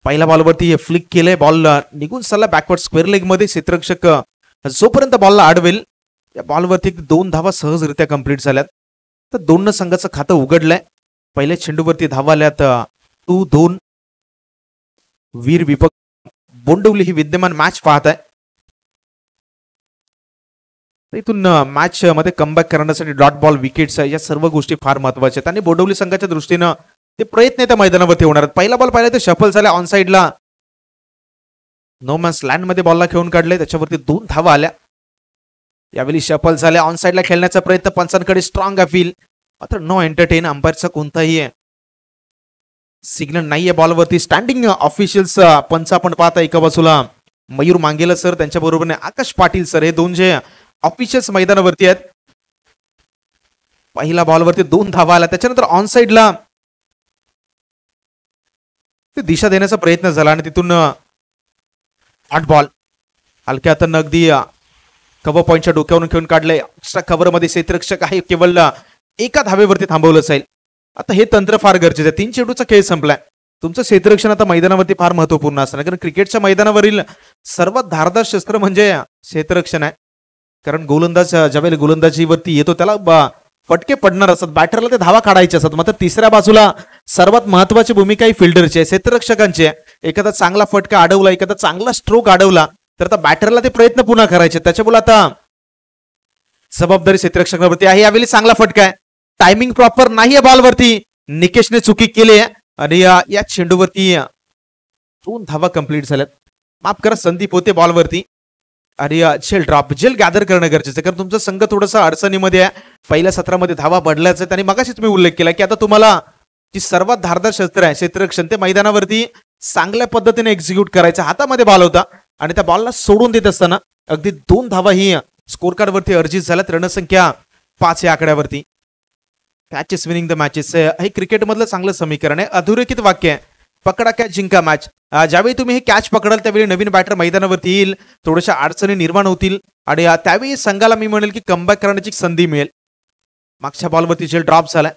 पहिल्या बॉलवरती फ्लिक केलंय, बॉल निघून चालला बॅकवर्ड स्क्वेअर लेग मध्ये. क्षेत्ररक्षक जोपर्यंत बॉलला अडवेल या बॉलवरती 2 धावा सहजरित्या कंप्लीट झाल्यात. तर 2 संघाचं खातं उघडलंय. पहिल्या चेंडूवरती धावा आल्यात 2-2. वीर विपक बोंडवली ही विद्यमान मॅच पाहत आहे. इथून मॅच मध्ये कमबॅक करण्यासाठी डॉट बॉल, विकेट्स या सर्व गोष्टी फार महत्वाच्या आहेत. आणि बोंडवली संघाच्या दृष्टीनं ते प्रयत्न त्या मैदानावरती होणार आहेत. पहिला बॉल पाहिला तर शफल झाल्या ऑन साइडला, नो मॅन्स लँड मध्ये बॉलला खेळून काढले. त्याच्यावरती 2 धावा आल्या. यावेळी शफल झाल्या ऑन साइडला खेळण्याचा प्रयत्न, पंचांकडे स्ट्रॉंग अपील, मात्र नो एंटरटेन. अंपायरचा कोणताही सिग्नल नाहीये बॉलवरती. स्टँडिंग ऑफिशियल्स पंच आपण पाहता, एका बाजूला मयूर मांगेला सर, त्यांच्या बरोबरने आकाश पाटील सर, हे 2 जे ऑफिशियल्स मैदानावरती आहेत. पहिला बॉलवरती 2 धावा आल्या. त्याच्यानंतर ऑन साइडला ते दिशा देण्याचा प्रयत्न झाला आणि तिथून हॉट बॉल हलक्या हातानं अगदी कव्हर पॉईंटच्या डोक्यावरून खेळून काढले. एक्स्ट्रा कव्हरमध्ये क्षेत्ररक्षक आहे, केवळ एका धावेवरती थांबवलं जाईल. आता हे तंत्र फार गरजेचं आहे. 3 चेंडूचा खेळ संपलाय. तुमचं क्षेत्ररक्षण आता मैदानावरती फार महत्वपूर्ण असणार, कारण क्रिकेटच्या मैदानावरील सर्वात धारदार शस्त्र म्हणजे क्षेत्ररक्षण आहे. कारण गोलंदाज ज्यावेळेला गोलंदाजीवरती येतो त्याला फटके पडणार असतात, बॅटरला ते धावा काढायचे असतात. मात्र तिसऱ्या बाजूला सर्वात महत्वाची भूमिका ही फिल्डरची आहे, क्षेत्ररक्षकांची आहे. एखादा चांगला फटका अडवला, एखादा चांगला स्ट्रोक अडवला तर आता बॅटरला ते प्रयत्न पुन्हा करायचे. त्याच्यामुळे आता जबाबदारी क्षेत्ररक्षकांवरती आहे. यावेळी चांगला फटका आहे, टायमिंग प्रॉपर नाहीये बॉलवरती, निकेशने चुकी केली आहे आणि या चेंडूवरती 2 धावा कंप्लीट झाल्यात. माफ करा, संदीप होते बॉलवरती आणि जेल गॅदर करणं गरजेचं, कारण तुमचा संघ थोडासा अडचणीमध्ये आहे. पहिल्या सत्रामध्ये धावा बदलायचं आणि मगाशी तुम्ही उल्लेख केला की आता तुम्हाला जी सर्वात धारदार शस्त्र आहे क्षेत्ररक्षण, ते मैदानावरती चांगल्या पद्धतीने एक्झिक्यूट करायचं. हातामध्ये बॉल होता आणि त्या बॉलला सोडून देत असताना अगदी 2 धावा ही स्कोर कार्ड वरती अर्जित झाल्यात. रणसंख्या 5 या आकड्यावरती. कॅचेस विनिंग द मॅचेस हे क्रिकेटमधलं चांगलं समीकरण आहे. अधोरेखित वाक्य आहे, पकडा कॅच जिंका मॅच. ज्यावेळी तुम्ही हे कॅच पकडाल त्यावेळी नवीन बॅटर मैदानावरती येईल, थोड्याशा अडचणी निर्माण होतील आणि त्यावेळी संघाला मी म्हणेल की कमबॅक करण्याची संधी मिळेल. मागच्या बॉलवरती जेल ड्रॉप झालाय,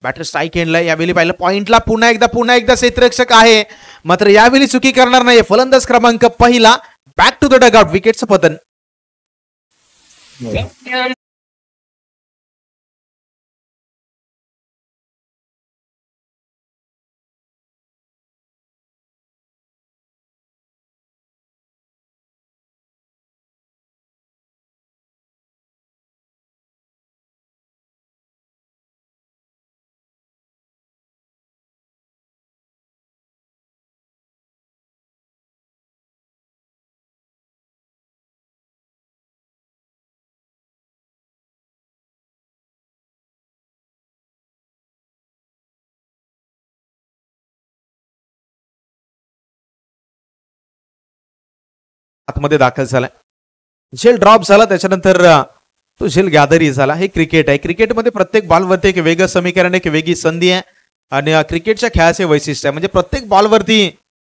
बॅटर स्ट्राईक एंडला. यावेळी पाहिलं पॉइंटला पुन्हा एकदा क्षेत्ररक्षक आहे, मात्र यावेळी चुकी करणार नाही. फलंदाज क्रमांक पहिला, बॅक टू द डगआउट, विकेटचं पतन. आतमध्ये दाखल झालाय. झेल ड्रॉप झाला त्याच्यानंतर तो झेल गॅदरी झाला. हे क्रिकेट आहे. क्रिकेटमध्ये प्रत्येक बॉलवरती एक वेगळं समीकरण, एक वेगळी संधी आहे आणि क्रिकेटच्या खेळाचे वैशिष्ट्य आहे म्हणजे प्रत्येक बॉलवरती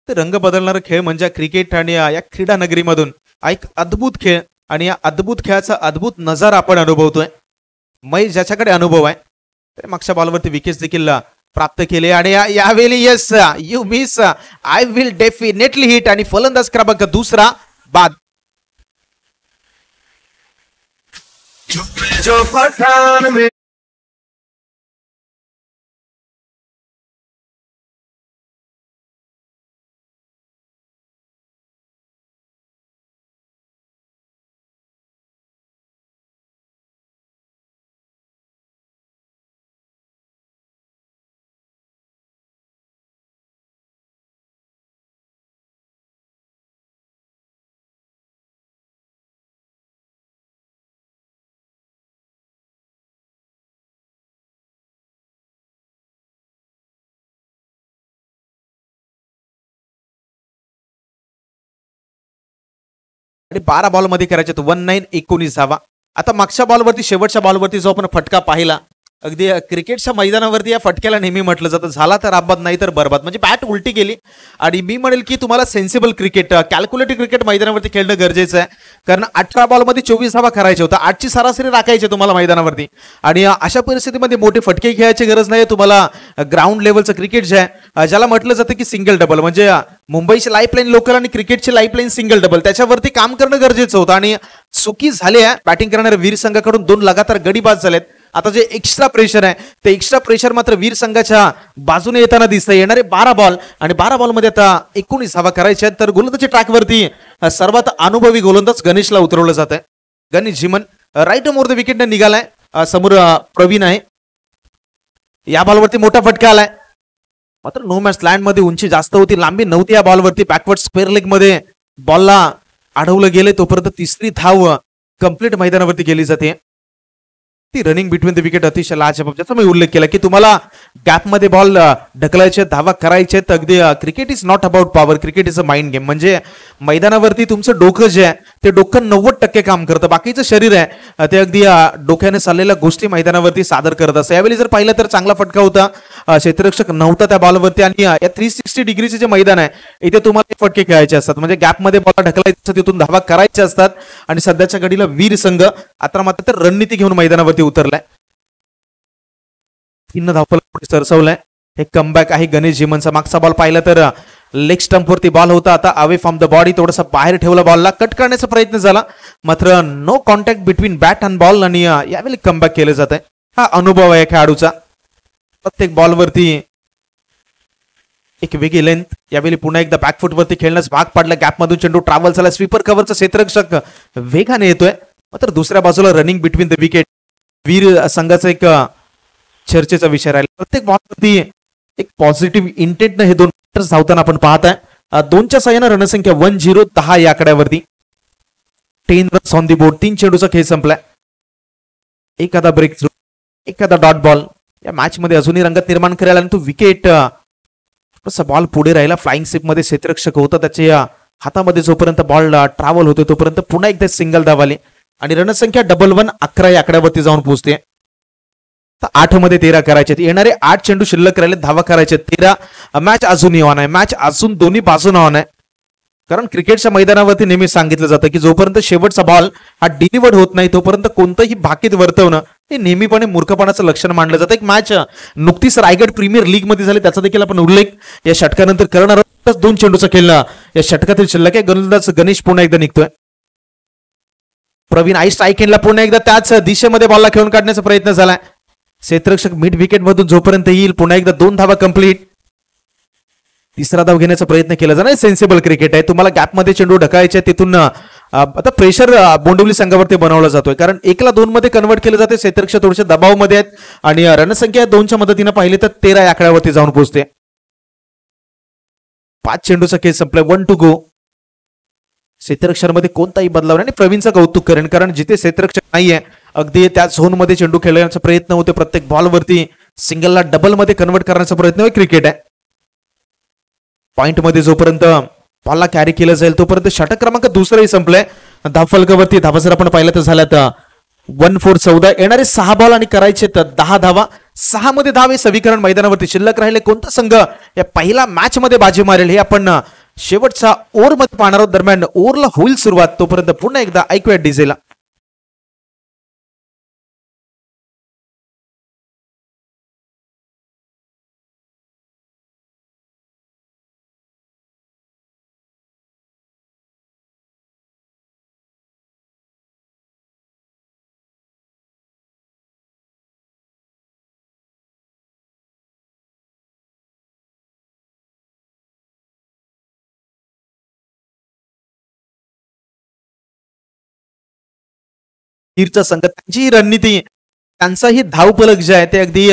ते रंग बदलणारा खेळ म्हणजे क्रिकेट. आणि या क्रीडा नगरीमधून एक अद्भुत खेळ आणि या अद्भुत खेळाचा अद्भुत नजारा आपण अनुभवतोय. मै ज्याच्याकडे अनुभव आहे त्याने मागच्या बॉलवरती विकेट्स देखील प्राप्त केले आणि यावेळी yes you miss I will definitely hit आणि फलंदाज क्रमांक दुसरा बाद. जो पठान में आणि 12 बॉल मध्ये करायचे 19-19 धावा. आता मागच्या बॉलवरती शेवटच्या बॉलवरती जो आपण फटका पाहिला अगदी क्रिकेटच्या मैदानावरती या फटक्याला नेहमी म्हटलं जातं झाला तर आबाद नाही तर बरबाद म्हणजे बॅट उलटी गेली. आणि मी म्हणेल की तुम्हाला सेन्सिबल क्रिकेट कॅल्क्युलेटिव्ह क्रिकेट मैदानावरती खेळणं गरजेचं आहे कारण 18 बॉलमध्ये 24 धावा करायच्या होता. 8ची सरासरी राखायची तुम्हाला मैदानावरती आणि अशा परिस्थितीमध्ये मोठे फटके खेळायची गरज नाही. तुम्हाला ग्राउंड लेवलचं क्रिकेट जे आहे ज्याला म्हटलं जातं की सिंगल डबल म्हणजे मुंबईची लाईफलाईन लोकल आणि क्रिकेटची लाईफलाईन सिंगल डबल त्याच्यावरती काम करणं गरजेचं होतं आणि चुकी झाली आहे. बॅटिंग करणाऱ्या वीर संघाकडून 2 लगातार गडी बाद झालेत. आता जे एक्स्ट्रा प्रेशर आहे ते एक्स्ट्रा प्रेशर मात्र वीर संघाच्या बाजूने येताना दिसतं. येणारे 12 बॉल आणि 12 बॉलमध्ये आता 19 धावा करायच्या आहेत. तर गोलंदाजी ट्रॅकवरती सर्वात अनुभवी गोलंदाज गणेशला उतरवलं जात आहे. गणेश झिमन राईट मोर द विकेटने निघालाय. समोर प्रवीण आहे. या बॉलवरती मोठा फटका आलाय मात्र नो मॅच लँड मध्ये उंची जास्त होती लांबी नव्हती. या बॉलवरती बॅकवर्ड स्क्वेअर लेग मध्ये बॉलला अडवलं गेले तोपर्यंत तिसरी धाव कंप्लीट मैदानावरती गेली जाते. ती रनिंग बिटवीन द विकेट अतिशय लाजवाब ज्याचा मी उल्लेख केला की तुम्हाला गॅपमध्ये बॉल ढकलायचे धावा करायचे. अगदी cricket is not about power cricket is a mind game म्हणजे मैदानावरती तुमचं डोकं जे आहे ते डोकं 90% काम करतं बाकीचं शरीर आहे ते अगदी डोक्याने चाललेल्या गोष्टी मैदानावरती सादर करत असतं. यावेळी जर पाहिलं तर चांगला फटका होता. क्षेत्ररक्षक नव्हता त्या बॉलवरती आणि या 360 डिग्रीचे जे मैदान आहे इथे तुम्हाला फटके खेळायचे असतात म्हणजे गॅपमध्ये बॉल ढकलायचं तिथून धावा करायच्या असतात. आणि सध्याच्या घडीला वीर संघ आता मात्र तर रणनीती घेऊन मैदानावरती उतरलाय. 3 धावफलक सरसवलाय. हे कमबॅक आहे गणेश झिमनचा. मागचा बॉल पाहिला तर लेग स्टंप वरती बॉल होता. आता अवे फ्रॉम द बॉडी थोडासा बाहेर ठेवला बॉलला कट करण्याचा प्रयत्न झाला मात्र no contact between bat and ball आणि यावेळी कमबॅक केलं जात आहे. हा अनुभव आहे खेळाडूचा. प्रत्येक बॉलवरती एक वेगळी लेंथ. यावेळी पुन्हा एकदा बॅकफुट वरती खेळण्यास भाग पाडला. गॅपमधून चेंडू ट्रॅव्हल झाला. स्वीपर कव्हरचा क्षेत्ररक्षक वेगाने येतोय मात्र दुसऱ्या बाजूला रनिंग बिटवीन द विकेट वीर संघाचा एक चर्चेचा विषय राहिला. प्रत्येक बॉलवरती एक पॉझिटिव्ह इंटेंटनं हे 2 धावताना आपण पाहत आहे. 2च्या साह्यानं रणसंख्या 10 या आकड्यावरती 10 रन्स ऑन दी बोर्ड. 3 चेंडूचा खेळ संपलाय. एखादा ब्रेक थ्रू एखादा डॉट बॉल या मॅच मध्ये अजूनही रंगत निर्माण करायला आणि तो विकेट बॉल पुढे राहिला. फ्लाइंग सिप मध्ये क्षेत्ररक्षक होता त्याच्या हातामध्ये जोपर्यंत बॉल ट्रॅव्हल होतो तोपर्यंत पुन्हा एकदा सिंगल धाव आली आणि रणसंख्या 11 या आकड्यावरती जाऊन पोहोचते. 8 मध्ये 13 करायचे. येणारे 8 चेंडू शिल्लक राहिले. धावा करायचे 13. मॅच अजूनही ऑन आहे. मॅच अजून दोन्ही बाजून ऑन आहे कारण क्रिकेटच्या मैदानावरती नेहमी सांगितलं जातं की जोपर्यंत शेवटचा बॉल हा डिलिव्हर्ड होत नाही तोपर्यंत कोणतंही भाकीत वर्तवणं हे नेहमीपणे मूर्खपणाचं लक्षण मानलं जातं. एक मॅच नुकतीच रायगड प्रीमियर लीग मध्ये झाली त्याचा देखील आपण उल्लेख या षटकानंतर करणार आहोत. 2 चेंडूचा खेळ या षटकातील शिल्लक आहे. गोलंदाज गणेश पुन्हा एकदा निघतोय. प्रवीण आई स्ट्राईक एंडला पुन्हा एकदा त्याच दिशेमध्ये बॉलला खेळून काढण्याचा प्रयत्न झालाय. क्षेत्ररक्षक मिड विकेट मधून जोपर्यंत येईल पुन्हा एकदा 2 धावा कंप्लीट. तिसरा धाव घेण्याचा प्रयत्न केला जाणार. सेन्सिबल क्रिकेट आहे. तुम्हाला गॅपमध्ये चेंडू ढकलायचे तिथून आता प्रेशर बोंडिवली संघावरती बनवला जातोय कारण 1ला 2 मध्ये कन्वर्ट केलं जाते. क्षेत्ररक्षक थोडेसे दबावमध्ये आहेत आणि रणसंख्या 2च्या मदतीने पाहिली तर 13 या आकड्यावरती जाऊन पोहोचते. 5 चेंडूचा खेळ संपलाय. 1 टू गो. क्षेत्ररक्षकांमध्ये कोणताही बदलाव नाही आणि प्रवीणचं कौतुक करेन कारण जिथे क्षेत्ररक्षक नाहीये अगदी त्या झोन मध्ये चेंडू खेळण्याचा प्रयत्न होते. प्रत्येक बॉलवरती सिंगलला डबल मध्ये कन्वर्ट करण्याचा प्रयत्न क्रिकेट आहे. पॉइंट मध्ये जोपर्यंत बॉलला कॅरी केलं जाईल. तोपर्यंत षटक क्रमांक दुसरंही संपलंय. धावफलकावरती धावा जर आपण पाहिलं तर झाल्यात 1-4-14. येणारे 6 बॉल आणि करायचे 10 धावा. 6 मध्ये धावे समीकरण मैदानावरती शिल्लक राहिले. कोणता संघ या पहिला मॅच मध्ये बाजी मारेल हे आपण शेवटचा ओव्हर मध्ये पाहणार आहोत. दरम्यान ओव्हरला होईल सुरुवात. तोपर्यंत पुन्हा एकदा ऐकूया डीजेला. वीरचा संघ त्यांची रणनीती त्यांचाही धावफलक जे आहे ते अगदी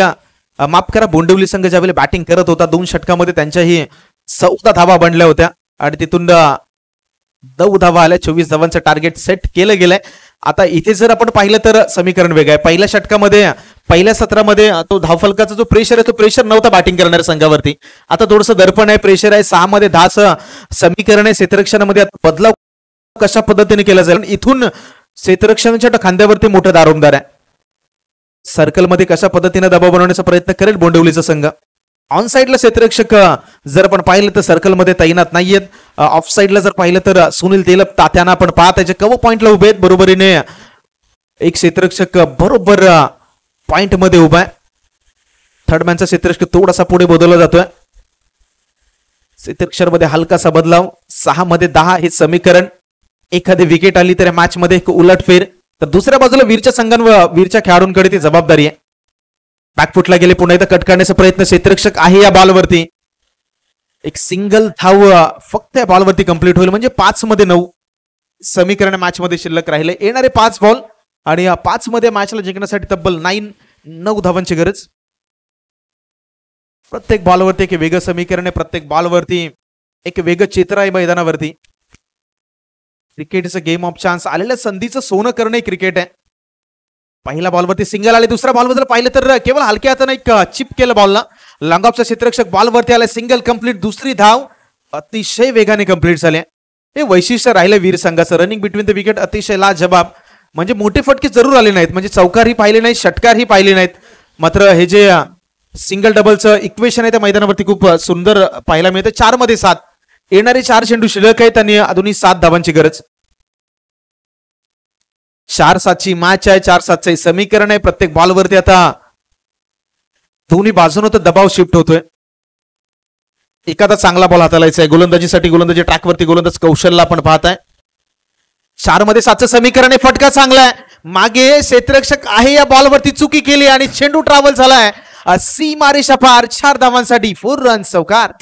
माफ करा बोंडवली संघ ज्यावेळी बॅटिंग करत होता 2 षटकामध्ये त्यांच्याही 14 धावा बनल्या होत्या आणि तिथून 9 धावा आल्या. 24 धावांचं टार्गेट सेट केलं गेलंय. आता इथे जर आपण पाहिलं तर समीकरण वेगळं आहे. पहिल्या षटकामध्ये पहिल्या सत्रामध्ये तो धावफलकाचा जो प्रेशर आहे तो प्रेशर नव्हता बॅटिंग करणाऱ्या संघावरती. आता थोडंसं दर्पण आहे, प्रेशर आहे. 6 मध्ये 10 समीकरण आहे. क्षेत्ररक्षणामध्ये आता बदलाव कशा पद्धतीने केला जाईल. इथून क्षेत्ररक्षणाच्या खांद्यावरती मोठं दारोमदार आहे. सर्कलमध्ये कशा पद्धतीने दबाव बनवण्याचा प्रयत्न करेल बोंडवलीचा संघ. ऑन साइडला क्षेत्ररक्षक जर आपण पाहिलं तर सर्कलमध्ये तैनात नाहीयेत. ऑफ साइडला जर पाहिलं तर सुनील तेलप तात्याना आपण पाहत त्याच्या कव्हर पॉइंटला उभे आहेत. बरोबरीने एक क्षेत्ररक्षक बरोबर पॉइंट मध्ये उभा आहे. थर्ड मॅनचा क्षेत्ररक्षक थोडासा पुढे बदलला जातोय. क्षेत्ररक्षणामध्ये हलकासा बदलाव. 6 मध्ये 10 हे समीकरण. एखादी विकेट आली तर या मॅच मध्ये एक उलटफेर. तर दुसऱ्या बाजूला वीरच्या संघांवर वीरच्या खेळाडूंकडे ती जबाबदारी आहे. बॅकफुटला गेले पुन्हा एकदा कट करण्याचा प्रयत्न. क्षेत्ररक्षक आहे या बॉलवरती. एक सिंगल धाव फक्त या बॉलवरती कंप्लीट होईल म्हणजे 5 मध्ये 9 समीकरण मॅच मध्ये शिल्लक राहिले. येणारे 5 बॉल आणि या 5 मध्ये मॅचला जिंकण्यासाठी तब्बल 9 धावांची गरज. प्रत्येक बॉलवरती एक वेगळं समीकरण आहे. प्रत्येक बॉलवरती एक वेगळं चित्र आहे मैदानावरती. Cricket is a game of chance. आलेल्या संधीचं सोनं करणं क्रिकेट आहे. पहिल्या बॉलवरती सिंगल आले. दुसऱ्या बॉलवर जर पाहिलं तर केवळ हलक्या हाताने एक चिप केलं बॉलला. लॉंगऑफचा क्षेत्ररक्षक बॉलवरती आला. Single complete. दुसरी धाव अतिशय वेगाने कंप्लीट झाले. हे वैशिष्ट्य राहिलं वीर संघाचं. रनिंग बिटवीन द विकेट अतिशय लाजबाब. म्हणजे मोठे फटके जरूर आले नाहीत. म्हणजे चौकारही पाहिले नाहीत, षटकारही पाहिले नाहीत. मात्र हे जे सिंगल डबलचं इक्वेशन आहे त्या मैदानावरती खूप सुंदर पाहायला मिळतं. 4 मध्ये 7 येणारे 4 चेंडू शिल्लक आहेत आणि अजूनही 7 धावांची गरज. 4-7ची मॅच आहे. 4-7चं समीकरण आहे. प्रत्येक बॉलवरती आता दोन्ही बाजून तर दबाव शिफ्ट होतोय. एखादा चांगला बॉल हाताळायचा आहे. गोलंदाजीसाठी गोलंदाजी ट्रॅकवरती गोलंदाज कौशलला आपण पाहताय. 4 मध्ये 7चं समीकरण आहे. फटका चांगला आहे. मागे क्षेत्ररक्षक आहे या बॉलवरती चुकी केली आणि चेंडू ट्रॅव्हल झालाय. सीमा रेषा पार. 4 धावांसाठी 4 रन चौकार.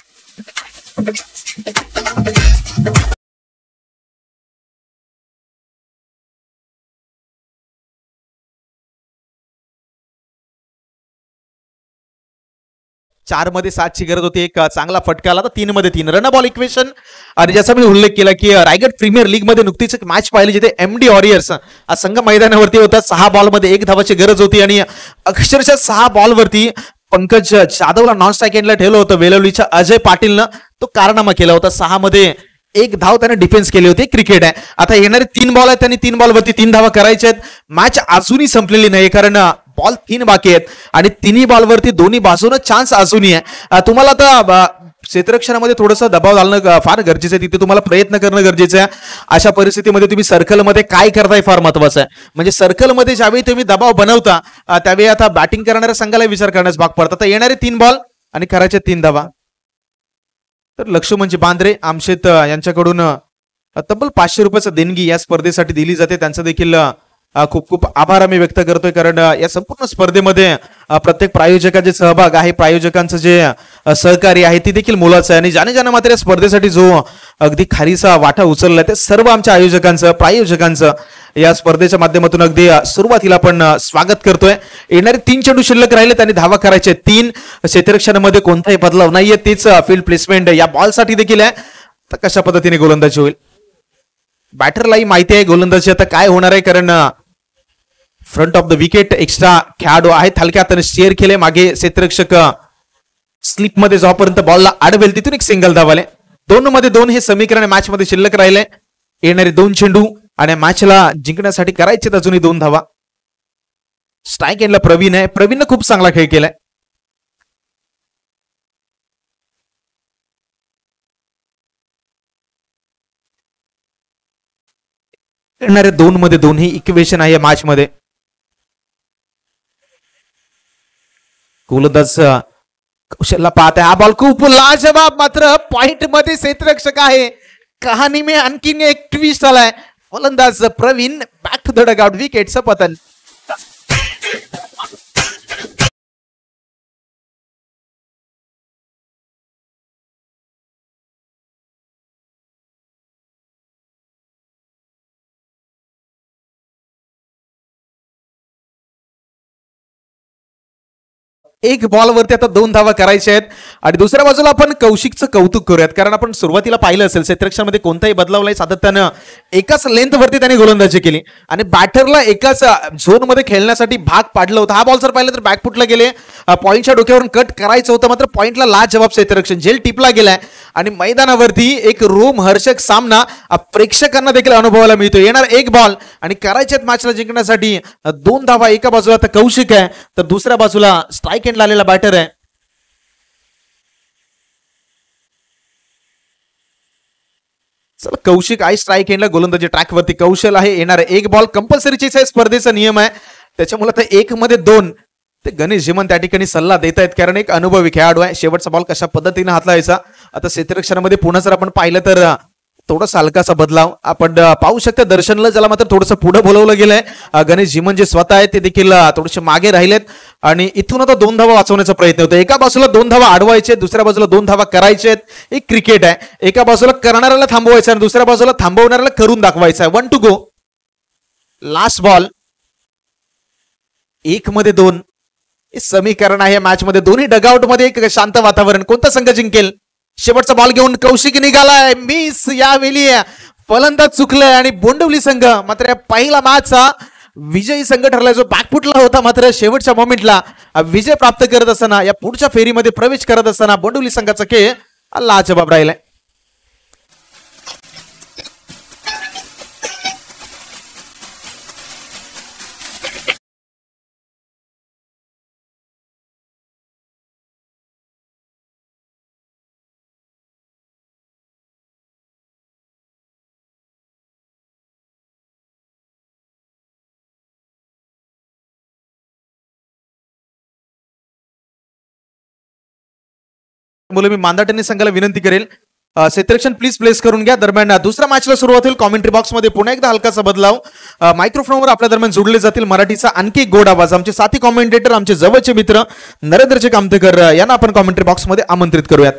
चार मध्ये 7ची गरज होती. एक चांगला फटका आला. 3 मध्ये 3 रन बॉल इक्वेशन. आणि ज्याचा मी उल्लेख केला की रायगड प्रीमियर लीग मध्ये नुकतीच एक मॅच पाहिली जिथे MD वॉरियर्स हा संघ मैदानावरती होता. 6 बॉलमध्ये 1 धावाची गरज होती आणि अक्षरशः 6 बॉलवरती पंकज जाधवला नॉन स्ट्राईक एंडला ठेवलं होतं. वेलवलीच्या अजय पाटीलनं तो कारनामा केला होता. 6 मध्ये 1 धाव त्याने डिफेन्स केली होती. क्रिकेट आहे. आता येणारे 3 बॉल आहेत. त्यांनी 3 बॉलवरती 3 धावा करायच्या आहेत. मॅच अजूनही संपलेली नाही कारण बॉल 3 बाकी आहेत आणि 3 बॉलवरती दोन्ही बाजूनं चान्स अजूनही आहे. तुम्हाला आता क्षेत्ररक्षणामध्ये थोडंसं दबाव घालणं फार गरजेचं आहे. तिथे तुम्हाला प्रयत्न करणं गरजेचं आहे. अशा परिस्थितीमध्ये तुम्ही सर्कलमध्ये काय करताय फार महत्वाचं आहे. म्हणजे सर्कलमध्ये ज्यावेळी तुम्ही दबाव बनवता त्यावेळी आता बॅटिंग करणाऱ्या संघाला विचार करण्यास भाग पडतात. आता येणारे 3 बॉल आणि करायचे 3 धावा. तर लक्ष्मणजी बांद्रे आमशेत यांच्याकडून तब्बल 500 रुपयाचं देणगी या स्पर्धेसाठी दिली जाते. त्यांचं देखील खूप खूप आभार आम्ही व्यक्त करतोय कारण या संपूर्ण स्पर्धेमध्ये प्रत्येक प्रायोजकाचे सहभाग आहे. प्रायोजकांचं जे सहकार्य आहे ती देखील मोलाचं आहे. आणि ज्याने मात्र या स्पर्धेसाठी जो अगदी खारीचा वाटा उचलला ते सर्व आमच्या आयोजकांचं प्रायोजकांचं या स्पर्धेच्या माध्यमातून अगदी सुरुवातीला आपण स्वागत करतोय. येणारे 3 चेंडू शिल्लक राहिले. त्यांनी धावा करायचे 3. क्षेत्ररक्षणामध्ये कोणताही बदलाव नाहीये. तीच फील्ड प्लेसमेंट या बॉलसाठी देखील आहे. तर कशा पद्धतीने गोलंदाजी होईल बॅटरलाही माहिती आहे गोलंदाजी आता काय होणार आहे कारण front of the wicket extra खेळाडू आहेत. हलक्या हाताने शेअर केले. मागे क्षेत्ररक्षक स्लिप मध्ये जोपर्यंत बॉलला अडवेल तिथून एक सिंगल धाव आले. 2 मध्ये 2 हे समीकरण मॅच मध्ये शिल्लक राहिले. येणारे 2 चेंडू आणि मॅचला जिंकण्यासाठी करायचे अजूनही 2 धावा. स्ट्राईक एंडला प्रवीण आहे. प्रवीणनं खूप चांगला खेळ केलाय. येणारे 2 मध्ये 2 ही इक्वेशन आहे मॅच मध्ये. गोलंदाज कौशलला पाहत आहे. हा बॉल खूप लाजवाब, मात्र पॉइंट मध्ये क्षेत्ररक्षक आहे. कहाणी में आणखीन एक ट्विस्ट आलाय. फलंदाज Pravin back to the dugout. विकेटचं पतन. एक बॉलवरती आता 2 धावा करायच्या आहेत. आणि दुसऱ्या बाजूला आपण कौशिकचं कौतुक करूयात, कारण आपण सुरुवातीला पाहिलं असेल क्षेत्ररक्षणामध्ये कोणताही बदलाव नाही. सातत्यानं एकाच लेंथवरती त्याने गोलंदाजी केली आणि बॅटरला एकाच झोनमध्ये खेळण्यासाठी भाग पाडलं होतं. हा बॉल जर पाहिलं तर बॅकफुटला गेले, पॉईंटच्या डोक्यावरून कट करायचं होतं, मात्र पॉईंटला लाजवाब क्षेत्ररक्षण. झेल टिपला गेलाय आणि मैदानावरती एक रोमहर्षक सामना प्रेक्षकांना देखील अनुभवायला मिळतो. येणार एक बॉल आणि करायच्यात मॅचला जिंकण्यासाठी 2 धावा. एका बाजूला आता कौशिक आहे तर दुसऱ्या बाजूला स्ट्राईक एंडला आलेला बॅटर आहे. चला, कौशिक आहे स्ट्राईक एंडला. गोलंदाजी ट्रॅकवरती कौशल आहे. येणार एक बॉल. कंपल्सरीचे स्पर्धेचा नियम आहे, त्याच्यामुळे आता 1 मध्ये 2 ते गणेश जिमन त्या ठिकाणी सल्ला देत आहेत, कारण एक अनुभवी खेळाडू आहे. शेवटचा बॉल कशा पद्धतीने हाताळायचा. आता क्षेत्ररक्षणामध्ये पुन्हा जर आपण पाहिलं तर थोडासा हलकासा बदलाव आपण पाहू शकतो. दर्शनला ज्याला मात्र थोडंसं पुढे बोलवलं गेलंय. गणेश जिमन जे स्वतः आहेत ते देखील थोडेसे मागे राहिलेत आणि इथून आता 2 धावा वाचवण्याचा प्रयत्न होतो. एका बाजूला 2 धावा अडवायचे, दुसऱ्या बाजूला 2 धावा करायचे. एक क्रिकेट आहे. एका बाजूला करणाऱ्याला थांबवायचं आणि दुसऱ्या बाजूला थांबवणाऱ्याला करून दाखवायचं आहे. 1 टू गो. Last ball. 1 मध्ये 2 हे समीकरण आहे मॅच मध्ये. दोन्ही डगआउट मध्ये एक शांत वातावरण. कोणता संघ जिंकेल? शेवटचा बॉल घेऊन कौशिक निघालाय. मिस यावेळी फलंदाज चुकलाय आणि बोंडवली संघ मात्र या पहिला मॅचचा विजयी संघ ठरलाय, जो बॅकफुटला होता. मात्र शेवटच्या मोमेंटला विजय प्राप्त करत असताना, या पुढच्या फेरीमध्ये प्रवेश करत असताना बोंडवली संघाचा खेळ लाजवाब राहिलाय. मुलं, मी मांदाटणी संघाला विनंती करेल, क्षेत्ररक्षण प्लीज प्लेस करून घ्या. दरम्यान दुसऱ्या मॅचला सुरुवात होईल. कॉमेंट्री बॉक्स मध्ये पुन्हा एकदा हलकासा बदलाव. मायक्रोफोनवर आपल्या दरम्यान जोडले जातील मराठीचा आणखी गोड आवाज. आमचे साथी कॉमेंटेटर, आमचे जवळचे मित्र नरेंद्रचे कामतेकर यांना आपण कॉमेंट्री बॉक्स मध्ये आमंत्रित करूयात.